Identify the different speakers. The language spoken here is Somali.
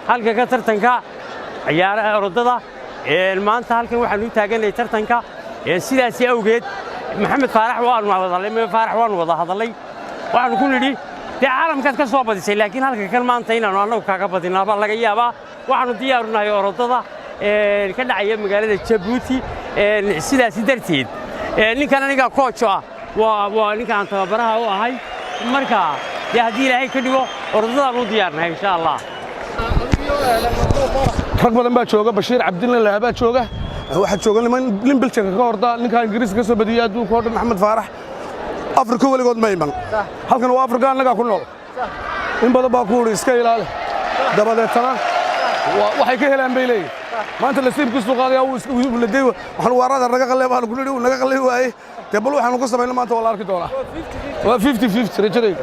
Speaker 1: halka ka tartanka ciyaaraha orodada maanta halkan waxaan u taaganay tartanka sidaas awgeed maxamed faarax waanu wada hadalay waxaanu ku nidhi caalamkaad ka soo badisay laakiin halka kan maanta inaanu annagu kaaga badinaaba laga yaabaa waxaanu diyaarunahay orodada ka dhacaya magaalada Jabutii sidaas darteed ninkan aniga coach ah waa ninkan tababaraha u ahay marka haddii ilaahay ka dhigo orodadaan u diyaarnahay insha Allah
Speaker 2: rag badan baa jooga Bashiir Cabdillah Lahabaa jooga waxa jooga niman limbilka ka horda ninka Ingiriiska ka soo badiyay adduunka oo dhan Maxamed Faarax Afrika waligood ma iman halkan waa Afrika anaga ku nool in badan baa ku iska ilaali dabadeetana waxay ka helaan bay leeyahay maanta la siibkiisu qaaday uu la deeyo waxaan waarada naga qalay baan ku nidhi naga qalay waayay tabal waxaan ku sameeyay maanta wala arki doonaa waa 50-50 rajadayda